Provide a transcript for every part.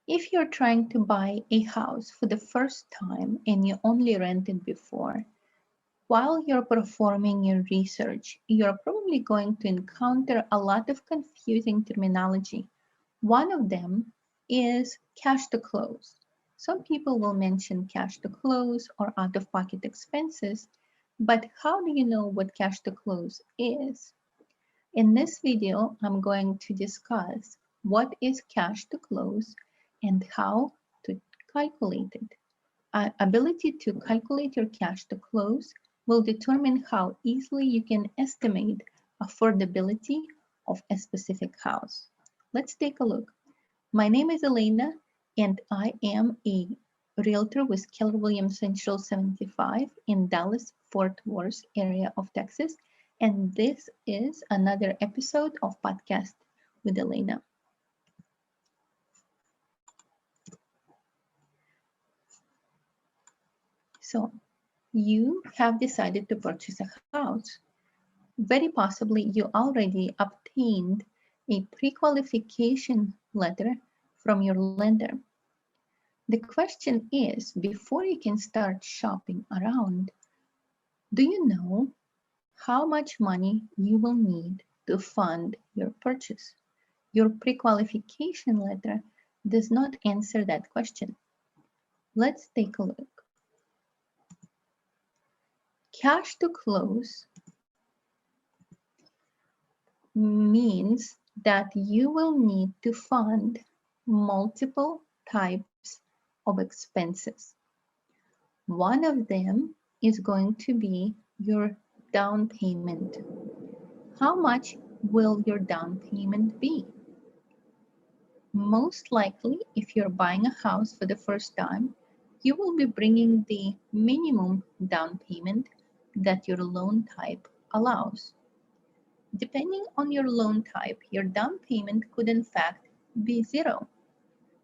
If you're trying to buy a house for the first time and you only rented before, while you're performing your research, you're probably going to encounter a lot of confusing terminology. One of them is cash to close. Some people will mention cash to close or out of pocket expenses, but how do you know what cash to close is? In this video, I'm going to discuss what is cash to close and how to calculate it. Ability to calculate your cash to close will determine how easily you can estimate affordability of a specific house. Let's take a look. My name is Elena, and I am a realtor with Keller Williams Central 75 in Dallas, Fort Worth area of Texas. And this is another episode of Podcast with Elena. So you have decided to purchase a house. Very possibly you already obtained a pre-qualification letter from your lender. The question is, before you can start shopping around, do you know how much money you will need to fund your purchase? Your pre-qualification letter does not answer that question. Let's take a look. Cash to close means that you will need to fund multiple types of expenses. One of them is going to be your down payment. How much will your down payment be? Most likely, if you're buying a house for the first time, you will be bringing the minimum down payment that your loan type allows. Depending on your loan type, your down payment could in fact be zero.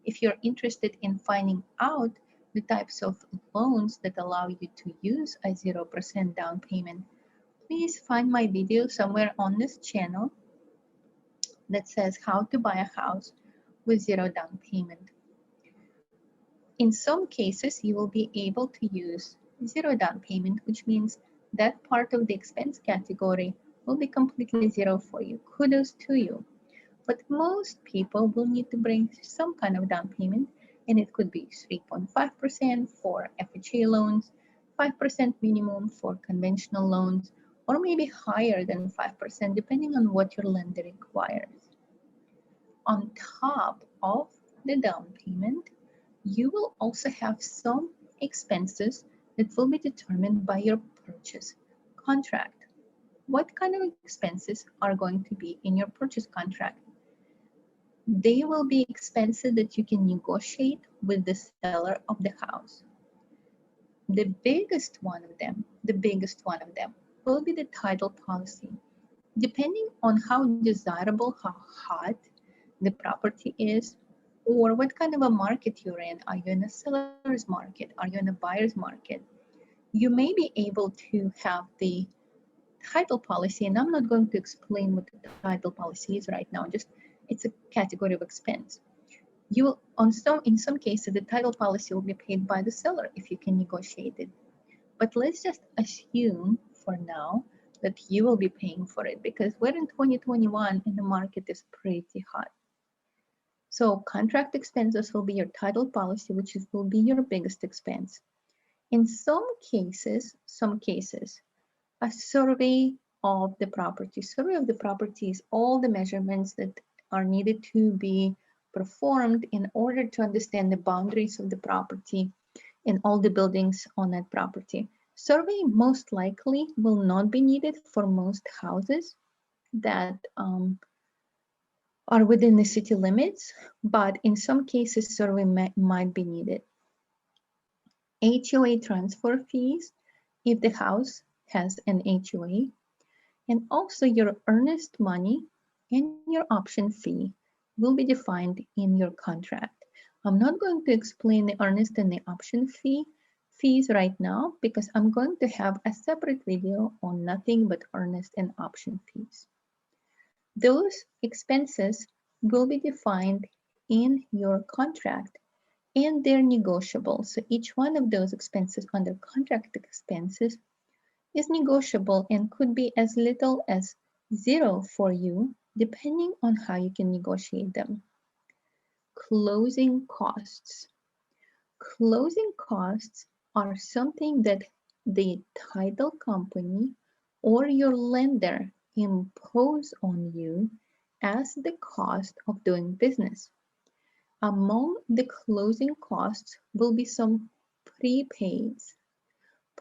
If you're interested in finding out the types of loans that allow you to use a 0% down payment, please find my video somewhere on this channel that says how to buy a house with zero down payment. In some cases, you will be able to use zero down payment, which means that part of the expense category will be completely zero for you. Kudos to you. But most people will need to bring some kind of down payment, and it could be 3.5% for FHA loans, 5% minimum for conventional loans, or maybe higher than 5% depending on what your lender requires. On top of the down payment, you will also have some expenses that will be determined by your purchase contract. What kind of expenses are going to be in your purchase contract? They will be expenses that you can negotiate with the seller of the house. The biggest one of them will be the title policy. Depending on how desirable, how hot the property is, or what kind of a market you're in. Are you in a seller's market? Are you in a buyer's market? You may be able to have the title policy, and I'm not going to explain what the title policy is right now, just it's a category of expense. You will, in some cases, the title policy will be paid by the seller if you can negotiate it. But let's just assume for now that you will be paying for it because we're in 2021 and the market is pretty hot. So contract expenses will be your title policy, which will be your biggest expense. In some cases, a survey of the property. Survey of the property is all the measurements that are needed to be performed in order to understand the boundaries of the property and all the buildings on that property. Survey most likely will not be needed for most houses that are within the city limits, but in some cases, survey might be needed. HOA transfer fees, if the house has an HOA, and also your earnest money and your option fee will be defined in your contract. I'm not going to explain the earnest and the option fees right now because I'm going to have a separate video on nothing but earnest and option fees. Those expenses will be defined in your contract, and they're negotiable. So each one of those expenses under contract expenses is negotiable and could be as little as zero for you, depending on how you can negotiate them. Closing costs. Closing costs are something that the title company or your lender impose on you as the cost of doing business. Among the closing costs will be some prepaids.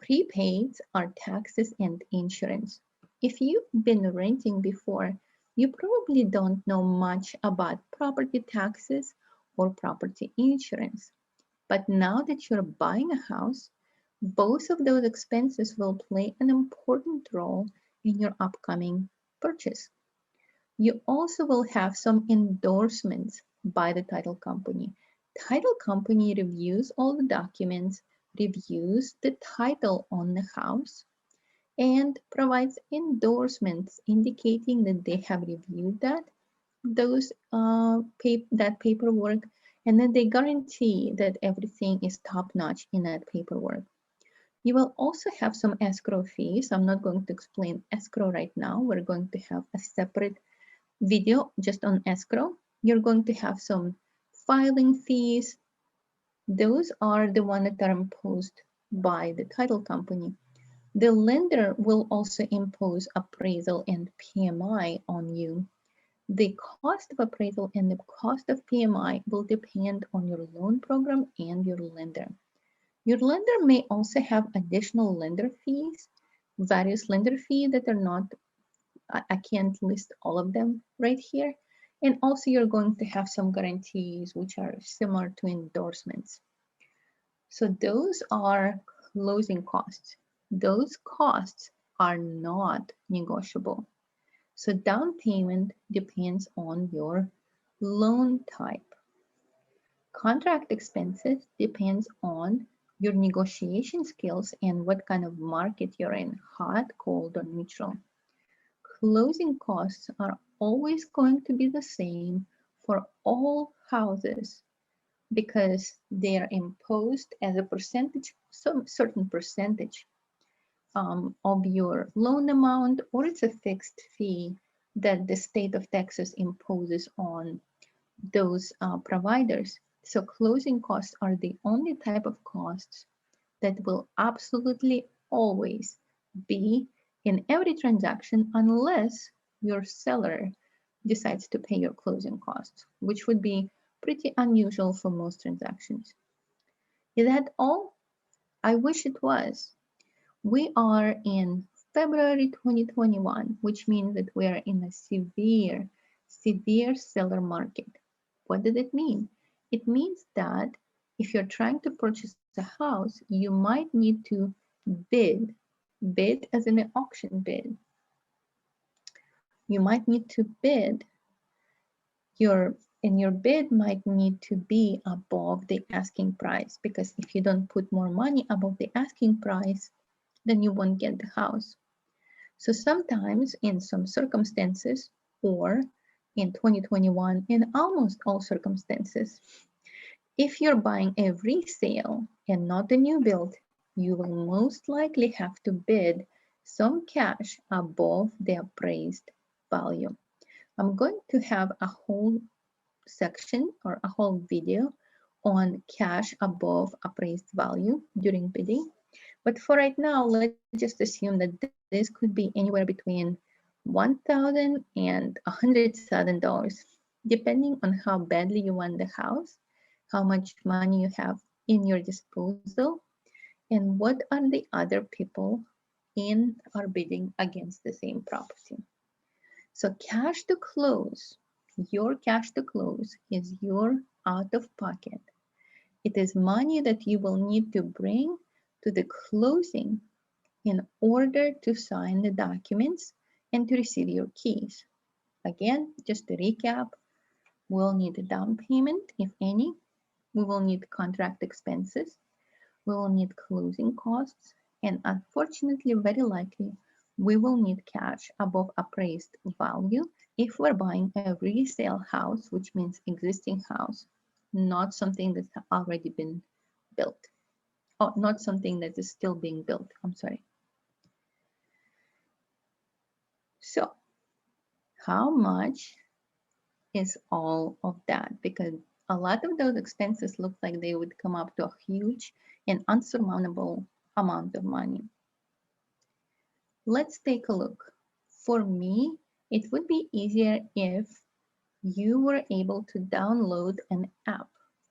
Prepaids are taxes and insurance. If you've been renting before, you probably don't know much about property taxes or property insurance. But now that you're buying a house, both of those expenses will play an important role in your upcoming purchase. You also will have some endorsements by the title company. Title company reviews all the documents, reviews the title on the house, and provides endorsements indicating that they have reviewed that paperwork, and then they guarantee that everything is top notch in that paperwork. You will also have some escrow fees. I'm not going to explain escrow right now. We're going to have a separate video just on escrow. You're going to have some filing fees. Those are the ones that are imposed by the title company. The lender will also impose appraisal and PMI on you. The cost of appraisal and the cost of PMI will depend on your loan program and your lender. Your lender may also have additional lender fees, various lender fees that are not, I can't list all of them right here. And also you're going to have some guarantees which are similar to endorsements. So those are closing costs. Those costs are not negotiable. So down payment depends on your loan type. Contract expenses depends on your negotiation skills and what kind of market you're in, hot, cold, or neutral. Closing costs are always going to be the same for all houses because they are imposed as a percentage, some certain percentage of your loan amount, or it's a fixed fee that the state of Texas imposes on those providers. So closing costs are the only type of costs that will absolutely always be in every transaction unless your seller decides to pay your closing costs, which would be pretty unusual for most transactions. Is that all? I wish it was. We are in February 2021, which means that we are in a severe seller market. What does it mean? It means that if you're trying to purchase a house, you might need to bid, bid as in an auction bid. You might need to bid and your bid might need to be above the asking price, because if you don't put more money above the asking price, then you won't get the house. So sometimes in some circumstances, or in 2021, in almost all circumstances, if you're buying a resale and not a new build, you will most likely have to bid some cash above the appraised value. I'm going to have a whole section or a whole video on cash above appraised value during bidding. But for right now, let's just assume that this could be anywhere between $1,000 and $100,000, depending on how badly you want the house, how much money you have in your disposal, and what are the other people are bidding against the same property. So cash to close, your cash to close is your out of pocket. It is money that you will need to bring to the closing in order to sign the documents and to receive your keys. Again, just to recap, we'll need a down payment, if any. We will need contract expenses. We will need closing costs. And unfortunately, very likely, we will need cash above appraised value If we're buying a resale house, which means existing house, not something that's already been built, or not something that is still being built, I'm sorry. So how much is all of that? Because a lot of those expenses look like they would come up to a huge and unsurmountable amount of money. Let's take a look. For me, it would be easier if you were able to download an app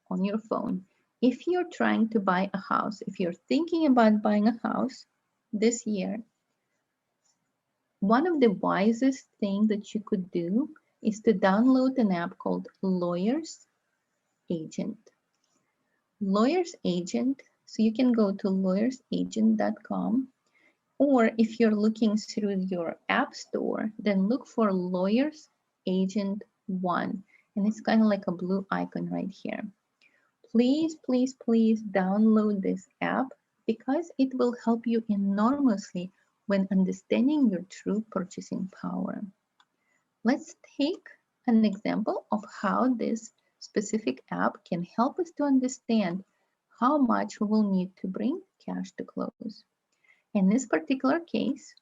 on your phone. If you're trying to buy a house, if you're thinking about buying a house this year, one of the wisest things that you could do is to download an app called Lawyers Agent. Lawyers Agent, so you can go to lawyersagent.com, or if you're looking through your app store, then look for Lawyers Agent 1, and it's kind of like a blue icon right here. Please, please, please download this app because it will help you enormously when understanding your true purchasing power. Let's take an example of how this specific app can help us to understand how much we will need to bring cash to close. In this particular case,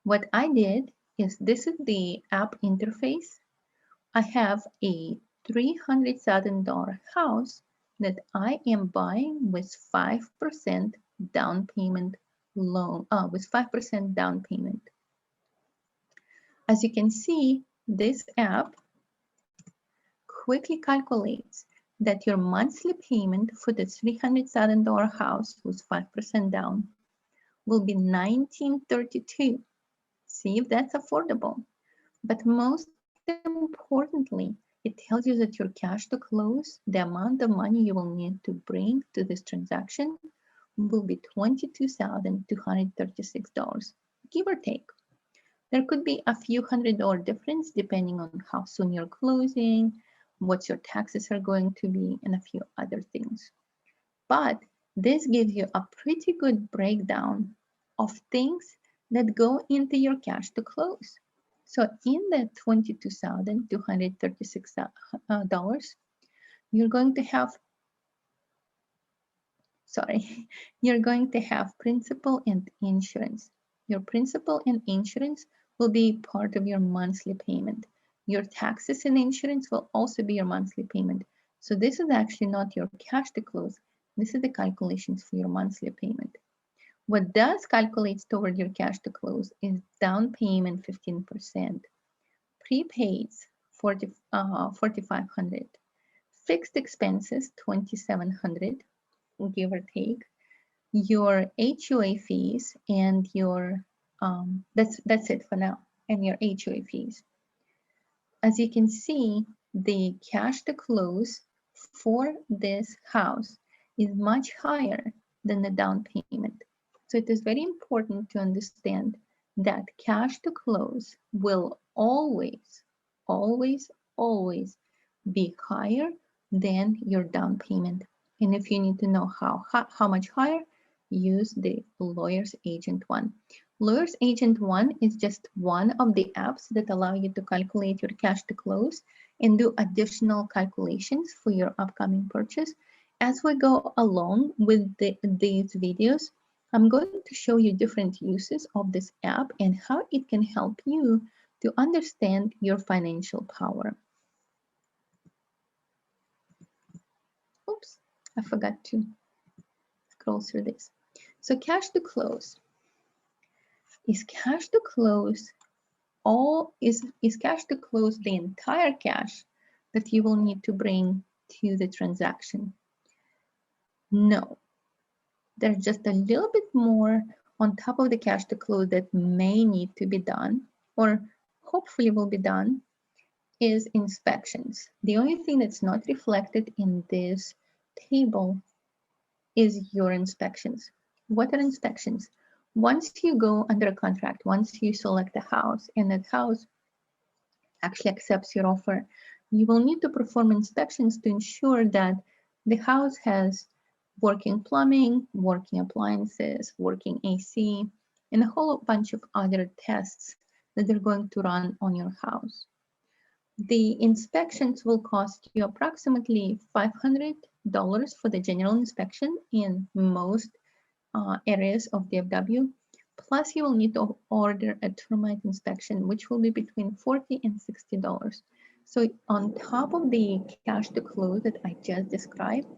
what I did is this is the app interface. I have a $300,000 house that I am buying with 5% down payment loan, with 5% down payment. As you can see, this app quickly calculates that your monthly payment for the $300,000 house with 5% down will be $1,932. See if that's affordable. But most importantly, it tells you that your cash to close, the amount of money you will need to bring to this transaction, will be $22,236, give or take. There could be a few $100 difference depending on how soon you're closing, what your taxes are going to be, and a few other things. But this gives you a pretty good breakdown of things that go into your cash to close. So in the $22,236, you're going to have, you're going to have principal and insurance. Your principal and insurance will be part of your monthly payment. Your taxes and insurance will also be your monthly payment. So this is actually not your cash to close. This is the calculations for your monthly payment. What does calculate toward your cash to close is down payment 15%, prepaids 4,500, fixed expenses 2,700, give or take, your HOA fees and your that's it for now, and your HOA fees. As you can see, the cash to close for this house is much higher than the down payment. So it is very important to understand that cash to close will always, always, always be higher than your down payment. And if you need to know how much higher, use the Lawyers Agent 1. Lawyers Agent 1 is just one of the apps that allow you to calculate your cash to close and do additional calculations for your upcoming purchase. As we go along with these videos, I'm going to show you different uses of this app and how it can help you to understand your financial power. Oops, I forgot to scroll through this. So cash to close. Is cash to close is cash to close the entire cash that you will need to bring to the transaction? No. There's just a little bit more on top of the cash to close that may need to be done, or hopefully will be done, is inspections. The only thing that's not reflected in this table is your inspections. What are inspections? Once you go under a contract, once you select a house and that house actually accepts your offer, you will need to perform inspections to ensure that the house has working plumbing, working appliances, working AC, and a whole bunch of other tests that they're going to run on your house. The inspections will cost you approximately $500 for the general inspection in most areas of DFW. Plus, you will need to order a termite inspection, which will be between $40 and $60. So on top of the cash to close that I just described,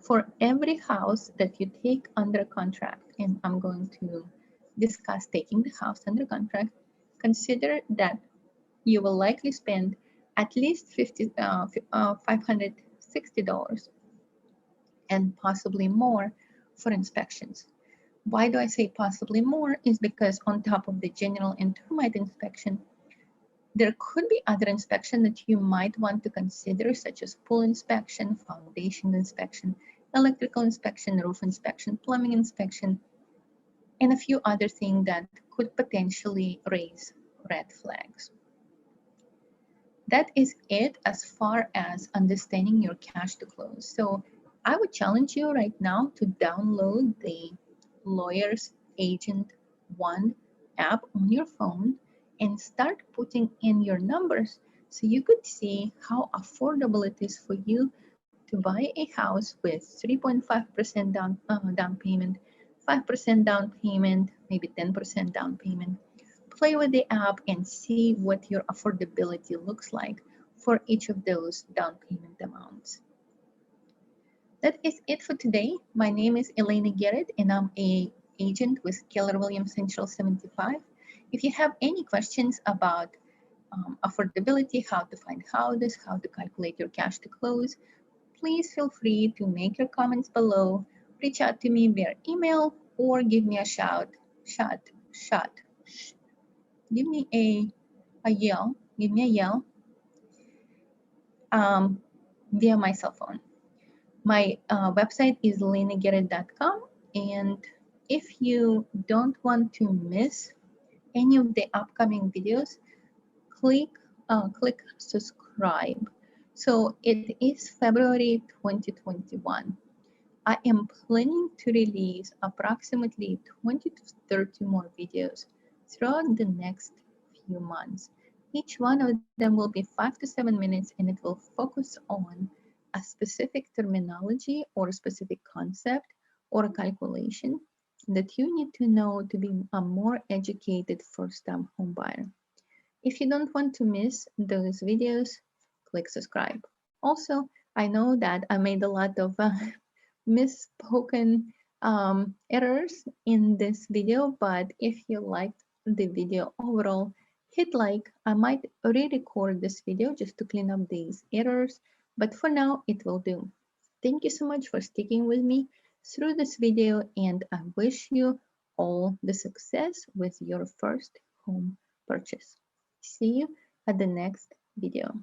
for every house that you take under contract, and I'm going to discuss taking the house under contract, consider that you will likely spend at least $560 and possibly more for inspections. Why do I say possibly more? Is because on top of the general and termite inspection, there could be other inspection that you might want to consider, such as pool inspection, foundation inspection, electrical inspection, roof inspection, plumbing inspection, and a few other things that could potentially raise red flags. That is it as far as understanding your cash to close. So I would challenge you right now to download the Lawyer's Agent 1 app on your phone and start putting in your numbers so you could see how affordable it is for you to buy a house with 3.5% down payment, 5% down payment, maybe 10% down payment. Play with the app and see what your affordability looks like for each of those down payment amounts. That is it for today. My name is Elena Garrett, and I'm an agent with Keller Williams Central 75. If you have any questions about affordability, how to find houses, how to calculate your cash to close, please feel free to make your comments below, reach out to me via email, or give me a give me a yell via my cell phone. My website is lenagarrett.com, and if you don't want to miss any of the upcoming videos, click subscribe. So it is February 2021. I am planning to release approximately 20 to 30 more videos throughout the next few months. Each one of them will be 5 to 7 minutes, and it will focus on a specific terminology or a specific concept or a calculation that you need to know to be a more educated first-time home buyer. If you don't want to miss those videos, click subscribe. Also, I know that I made a lot of misspoken errors in this video, but if you liked the video overall, hit like. I might re-record this video just to clean up these errors, but for now it will do. Thank you so much for sticking with me through this video, and I wish you all the success with your first home purchase. See you at the next video.